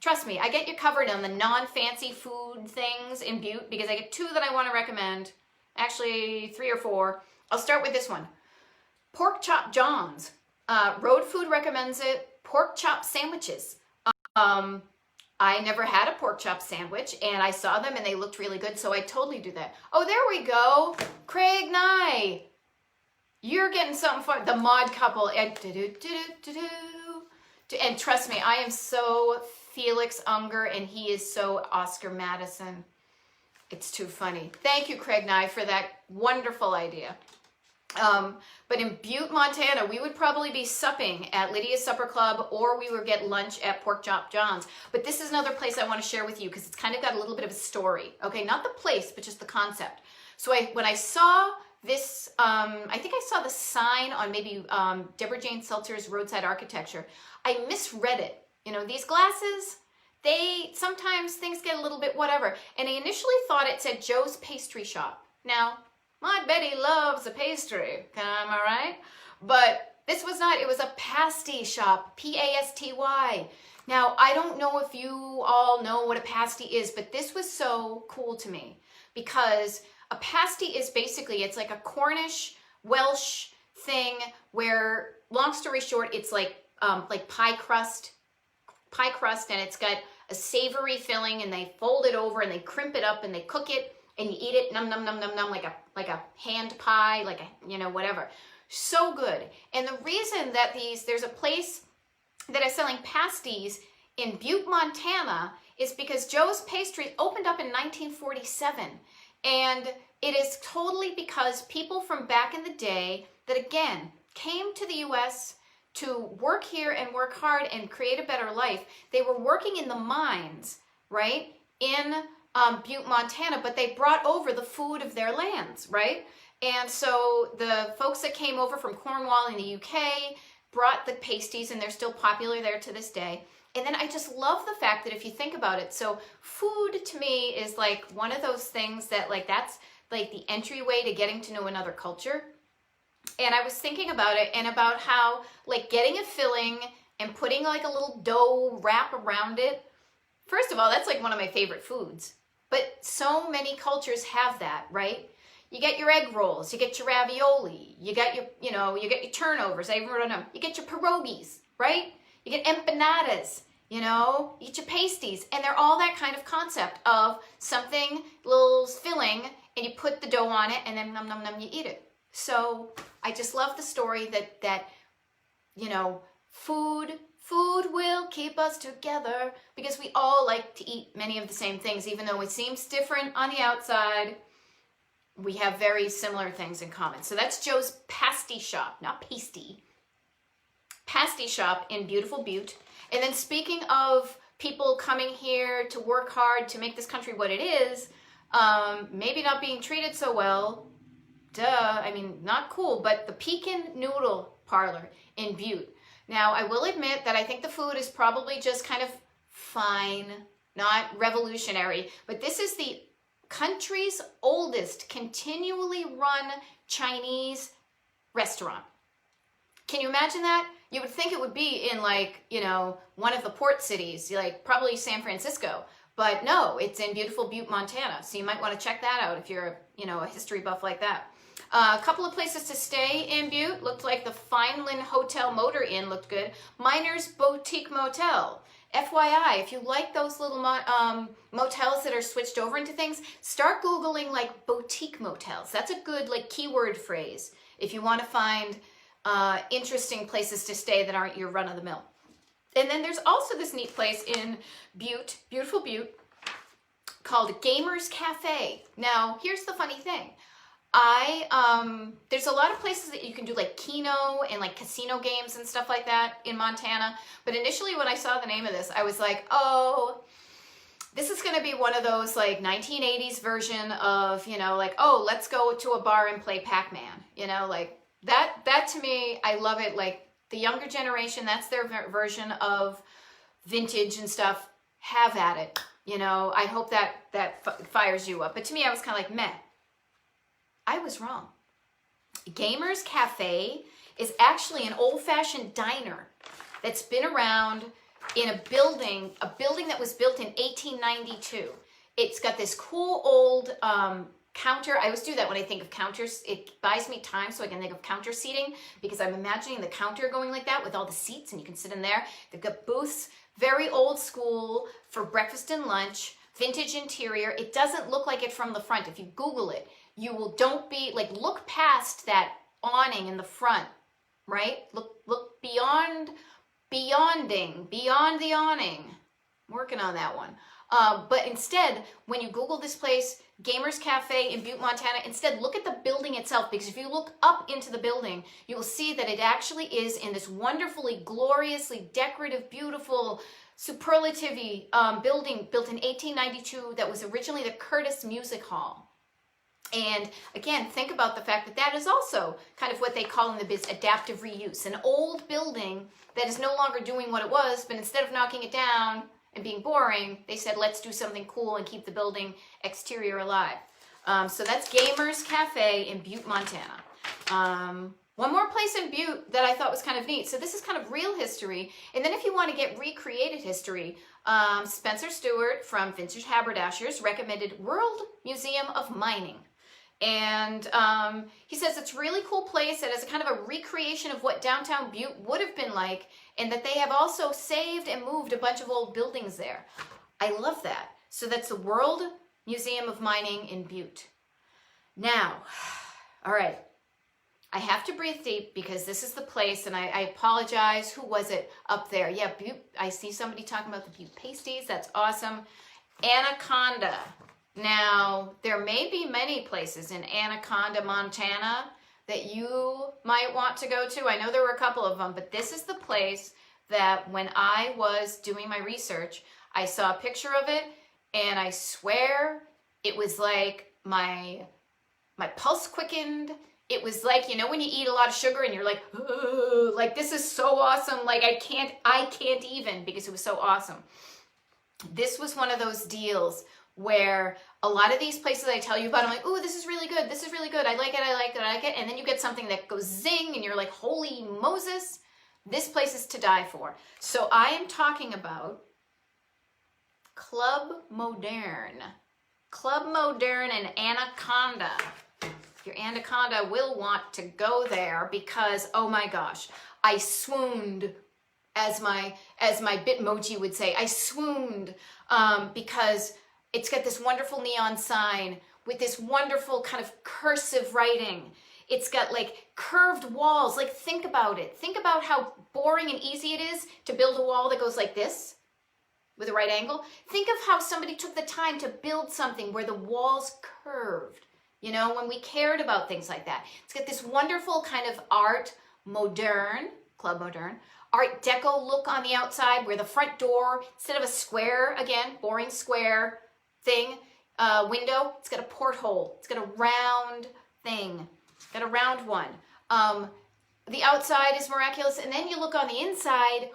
trust me, I get you covered on the non-fancy food things in Butte because I get two that I want to recommend. Actually, 3 or 4. I'll start with this one. Pork Chop John's. Road Food recommends it. Pork chop sandwiches. I never had a pork chop sandwich, and I saw them, and they looked really good, so I totally do that. Oh, there we go. Craig Nye. You're getting something fun. The Mod Couple. And trust me, I am so Felix Unger, and he is so Oscar Madison. It's too funny. Thank you, Craig Nye, for that wonderful idea. But in Butte, Montana, we would probably be supping at Lydia's Supper Club, or we would get lunch at Pork Chop John's. But this is another place I want to share with you because it's kind of got a little bit of a story. Okay, not the place, but just the concept. So when I saw this, I think I saw the sign on maybe Deborah Jane Seltzer's Roadside Architecture. I misread it. You know, these glasses, sometimes things get a little bit whatever. And I initially thought it said Joe's Pastry Shop. Now, my Betty loves a pastry, am I right? But this was not, it was a pasty shop, P-A-S-T-Y. Now, I don't know if you all know what a pasty is, but this was so cool to me because a pasty is basically, it's like a Cornish, Welsh thing where, long story short, it's like pie crust, and it's got a savory filling, and they fold it over and they crimp it up and they cook it and you eat it num num num num num like a hand pie, like a, you know, whatever. So good. And the reason that there's a place that is selling pasties in Butte, Montana is because Joe's Pastry opened up in 1947. And it is totally because people from back in the day that, again, came to the U.S. to work here and work hard and create a better life. They were working in the mines, right, in Butte, Montana, but they brought over the food of their lands, right? And so the folks that came over from Cornwall in the UK brought the pasties, and they're still popular there to this day. And then I just love the fact that if you think about it, so food to me is like one of those things that like that's like the entryway to getting to know another culture. And I was thinking about it and about how like getting a filling and putting like a little dough wrap around it. First of all, that's like one of my favorite foods. But so many cultures have that, right? You get your egg rolls, you get your ravioli, you get your, you get your turnovers. I even wrote them. You get your pierogies, right? You get empanadas, you get your pasties, and they're all that kind of concept of something little filling and you put the dough on it, and then num num num, you eat it. So I just love the story that you know, food will keep us together because we all like to eat many of the same things, even though it seems different on the outside. We have very similar things in common. So that's Joe's pasty shop, not pasty. Pasty shop in beautiful Butte. And then speaking of people coming here to work hard to make this country what it is, maybe not being treated so well, I mean, not cool, but the Pekin Noodle Parlor in Butte. Now, I will admit that I think the food is probably just kind of fine, not revolutionary, but this is the country's oldest continually run Chinese restaurant. Can you imagine that? You would think it would be in, like, you know, one of the port cities, like probably San Francisco, but no, it's in beautiful Butte, Montana. So you might want to check that out if you're, you know, a history buff like that. A couple of places to stay in Butte. Looked like the Fineland Hotel Motor Inn looked good. Miner's Boutique Motel. FYI, if you like those little motels that are switched over into things, start Googling like boutique motels. That's a good like keyword phrase if you want to find interesting places to stay that aren't your run-of-the-mill. And then there's also this neat place in Butte, beautiful Butte, called Gamers Cafe. Now, here's the funny thing. There's a lot of places that you can do like Keno and like casino games and stuff like that in Montana. But initially when I saw the name of this, I was like, oh, this is going to be one of those like 1980s version of, you know, like, oh, let's go to a bar and play Pac-Man, you know, like that to me, I love it. Like the younger generation, that's their version of vintage and stuff. Have at it. You know, I hope that fires you up. But to me, I was kind of like, meh. I was wrong. Gamers Cafe is actually an old-fashioned diner that's been around in a building that was built in 1892. It's got this cool old counter. I always do that when I think of counters. It buys me time so I can think of counter seating because I'm imagining the counter going like that with all the seats and you can sit in there. They've got booths, very old school for breakfast and lunch, vintage interior. It doesn't look like it from the front. If you Google it, you will look past that awning in the front, right? Look beyond the awning. I'm working on that one. But instead, when you Google this place, Gamers Cafe in Butte, Montana, instead look at the building itself, because if you look up into the building, you will see that it actually is in this wonderfully, gloriously decorative, beautiful, superlative building built in 1892 that was originally the Curtis Music Hall. And again, think about the fact that that is also kind of what they call in the biz adaptive reuse. An old building that is no longer doing what it was, but instead of knocking it down and being boring, they said, let's do something cool and keep the building exterior alive. So that's Gamers Cafe in Butte, Montana. One more place in Butte that I thought was kind of neat. So this is kind of real history. And then if you want to get recreated history, Spencer Stewart from Vintage Haberdashers recommended World Museum of Mining. And he says it's a really cool place that is a kind of a recreation of what downtown Butte would have been like, and that they have also saved and moved a bunch of old buildings there. I love that. So that's the World Museum of Mining in Butte. Now, all right, I have to breathe deep because this is the place, and I apologize. Who was it up there? Yeah, Butte. I see somebody talking about the Butte pasties. That's awesome. Anaconda. Now, there may be many places in Anaconda, Montana that you might want to go to. I know there were a couple of them, but this is the place that when I was doing my research, I saw a picture of it, and I swear it was like my pulse quickened. It was like, you know, when you eat a lot of sugar and you're like, this is so awesome. Like, I can't even, because it was so awesome. This was one of those deals where a lot of these places I tell you about, I'm like, ooh, this is really good. This is really good. I like it. And then you get something that goes zing and you're like, holy Moses, this place is to die for. So I am talking about Club Moderne. Club Moderne in Anaconda. Your Anaconda will want to go there because, oh my gosh, I swooned, as my Bitmoji would say. I swooned because it's got this wonderful neon sign with this wonderful kind of cursive writing. It's got like curved walls. Like, think about it. Think about how boring and easy it is to build a wall that goes like this with a right angle. Think of how somebody took the time to build something where the walls curved. You know, when we cared about things like that. It's got this wonderful kind of art moderne, Club Moderne, Art Deco look on the outside where the front door, instead of a square, again, boring square thing, window, it's got a porthole. It's got a round thing. It's got a round one. The outside is miraculous. And then you look on the inside,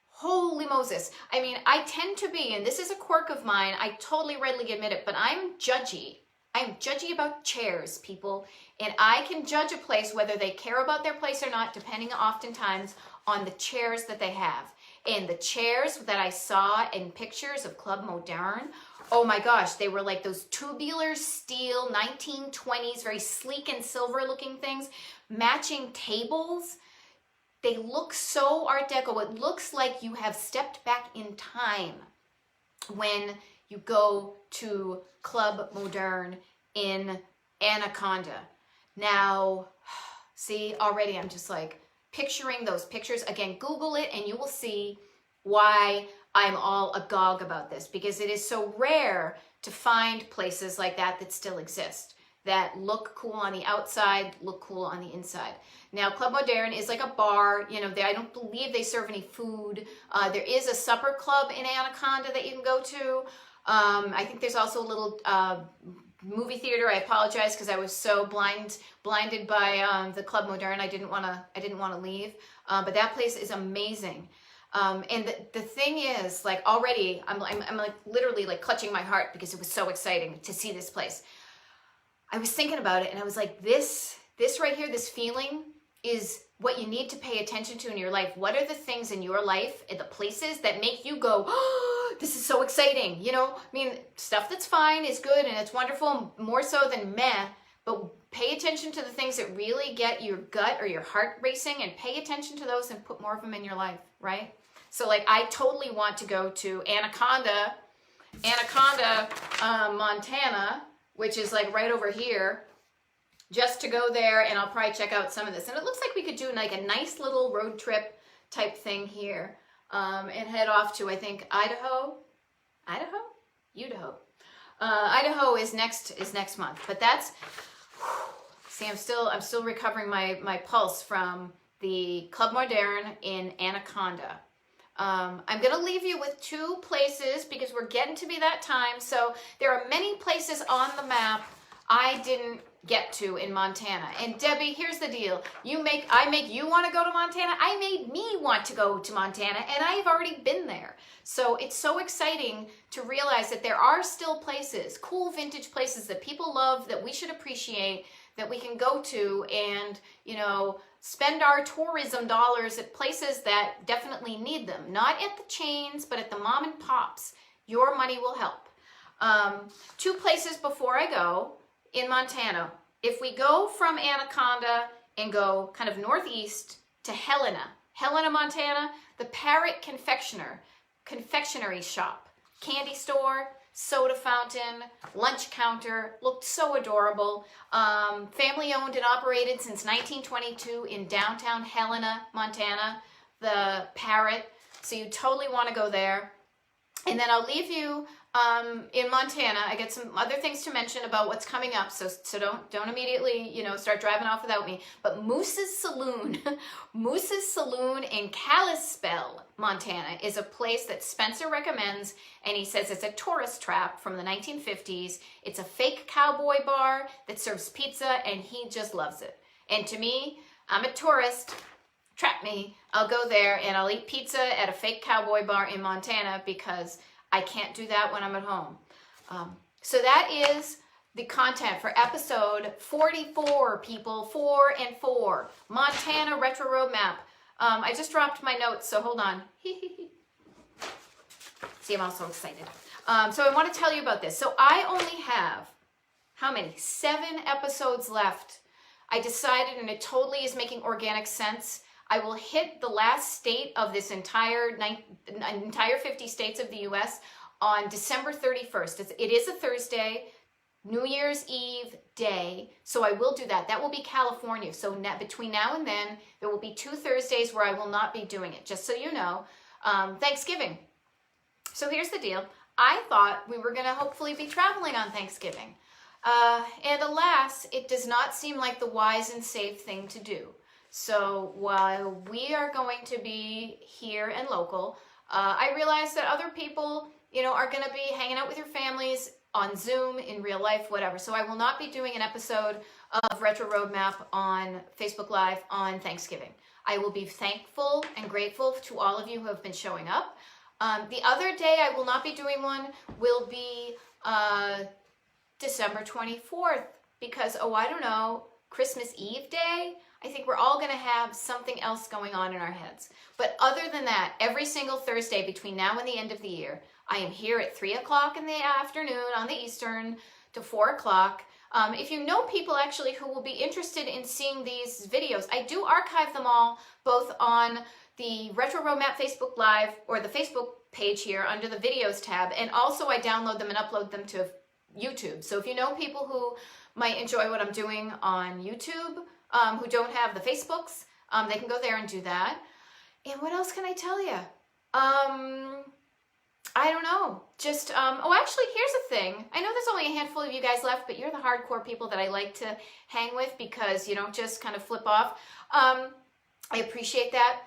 holy Moses. I mean, I tend to be, and this is a quirk of mine, I totally readily admit it, but I'm judgy. I'm judgy about chairs, people. And I can judge a place whether they care about their place or not, depending oftentimes on the chairs that they have. And the chairs that I saw in pictures of Club Moderne, oh my gosh, they were like those tubular steel 1920s, very sleek and silver looking things, matching tables. They look so Art Deco. It looks like you have stepped back in time when you go to Club Moderne in Anaconda. Now, see, already I'm just like picturing those pictures. Again, Google it and you will see why I'm all agog about this, because it is so rare to find places like that that still exist, that look cool on the outside, look cool on the inside. Now, Club Moderne is like a bar. You know, I don't believe they serve any food. There is a supper club in Anaconda that you can go to. I think there's also a little movie theater. I apologize because I was so blinded by the Club Moderne. I didn't want to leave. But that place is amazing. And the thing is, like, already I'm like literally like clutching my heart because it was so exciting to see this place. I was thinking about it and I was like, this right here, this feeling is what you need to pay attention to in your life. What are the things in your life and the places that make you go, oh, this is so exciting? You know, I mean, stuff that's fine is good and it's wonderful, more so than meh, but pay attention to the things that really get your gut or your heart racing, and pay attention to those and put more of them in your life, right? So like, I totally want to go to Anaconda, Montana, which is like right over here, just to go there, and I'll probably check out some of this. And it looks like we could do like a nice little road trip type thing here, and head off to, I think, Idaho. Idaho is next month. But that's, see, I'm still recovering my pulse from the Club Moderne in Anaconda. I'm going to leave you with 2 places because we're getting to be that time. So there are many places on the map I didn't get to in Montana. And Debbie, here's the deal. I make you want to go to Montana. I made me want to go to Montana, and I've already been there. So it's so exciting to realize that there are still places, cool vintage places that people love, that we should appreciate, that we can go to and, you know, spend our tourism dollars at places that definitely need them. Not at the chains, but at the mom and pops. Your money will help. 2 places before I go in Montana. If we go from Anaconda and go kind of northeast to Helena, Montana, the Parrot confectionery shop, candy store, soda fountain, lunch counter, looked so adorable. Family owned and operated since 1922 in downtown Helena, Montana, the Parrot. So you totally want to go there. And then I'll leave you in Montana. I got some other things to mention about what's coming up, so don't immediately, you know, start driving off without me. But Moose's Saloon in Kalispell, Montana, is a place that Spencer recommends, and he says it's a tourist trap from the 1950s. It's a fake cowboy bar that serves pizza, and he just loves it. And to me, I'm a tourist. Trap me. I'll go there and I'll eat pizza at a fake cowboy bar in Montana because I can't do that when I'm at home. So that is the content for episode 44, people. 4 and 4. Montana Retro Roadmap. I just dropped my notes, so hold on. See, I'm also excited. So I want to tell you about this. So I only have, how many? 7 episodes left. I decided, and it totally is making organic sense, I will hit the last state of this entire 50 states of the U.S. on December 31st. It is a Thursday. New Year's Eve day. So I will do that. That will be California. So between now and then, there will be 2 Thursdays where I will not be doing it, just so you know. Thanksgiving. So here's the deal. I thought we were going to hopefully be traveling on Thanksgiving. And alas, it does not seem like the wise and safe thing to do. So while we are going to be here and local, I realize that other people, you know, are going to be hanging out with your families on Zoom, in real life, whatever. So I will not be doing an episode of Retro Roadmap on Facebook Live on Thanksgiving. I will be thankful and grateful to all of you who have been showing up. The other day I will not be doing one will be December 24th because, oh, I don't know, Christmas Eve day? I think we're all going to have something else going on in our heads. But other than that, every single Thursday between now and the end of the year, I am here at 3 o'clock in the afternoon on the Eastern to 4 o'clock. If you know people actually who will be interested in seeing these videos, I do archive them all both on the Retro Roadmap Facebook Live or the Facebook page here under the videos tab, and also I download them and upload them to YouTube. So if you know people who might enjoy what I'm doing on YouTube, who don't have the Facebooks, they can go there and do that. And what else can I tell you? I don't know. Just, oh, actually, here's the thing. I know there's only a handful of you guys left, but you're the hardcore people that I like to hang with because you don't just kind of flip off. I appreciate that.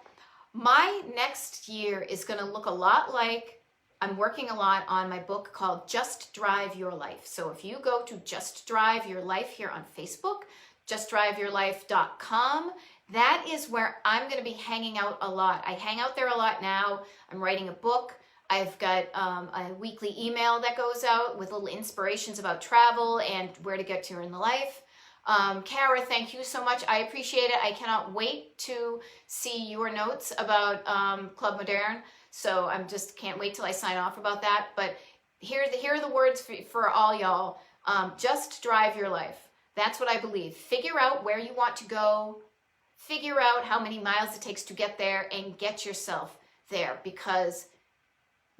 My next year is going to look a lot like, I'm working a lot on my book called Just Drive Your Life. So if you go to Just Drive Your Life here on Facebook, justdriveyourlife.com, that is where I'm going to be hanging out a lot. I hang out there a lot now. I'm writing a book. I've got a weekly email that goes out with little inspirations about travel and where to get to in the life. Kara, thank you so much. I appreciate it. I cannot wait to see your notes about Club Moderne. So I'm just can't wait till I sign off about that. But here are the words for all y'all. Just drive your life. That's what I believe. Figure out where you want to go. Figure out how many miles it takes to get there and get yourself there, because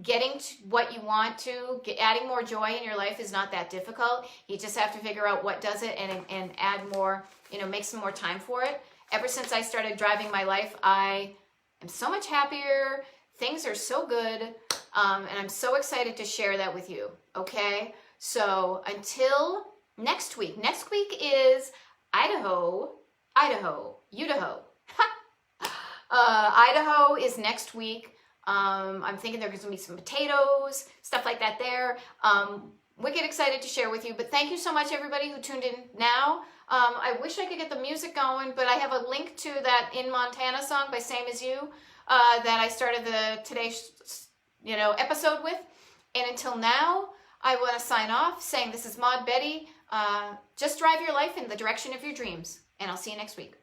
getting to what you want to, adding more joy in your life is not that difficult. You just have to figure out what does it and add more, you know, make some more time for it. Ever since I started driving my life, I am so much happier. Things are so good. And I'm so excited to share that with you. Okay. So until next week is Idaho. Idaho is next week. I'm thinking there's going to be some potatoes, stuff like that there. Wicked excited to share with you. But thank you so much, everybody who tuned in now. I wish I could get the music going, but I have a link to that In Montana song by Same As You that I started the today's episode with. And until now, I want to sign off saying this is Maud Betty. Just drive your life in the direction of your dreams. And I'll see you next week.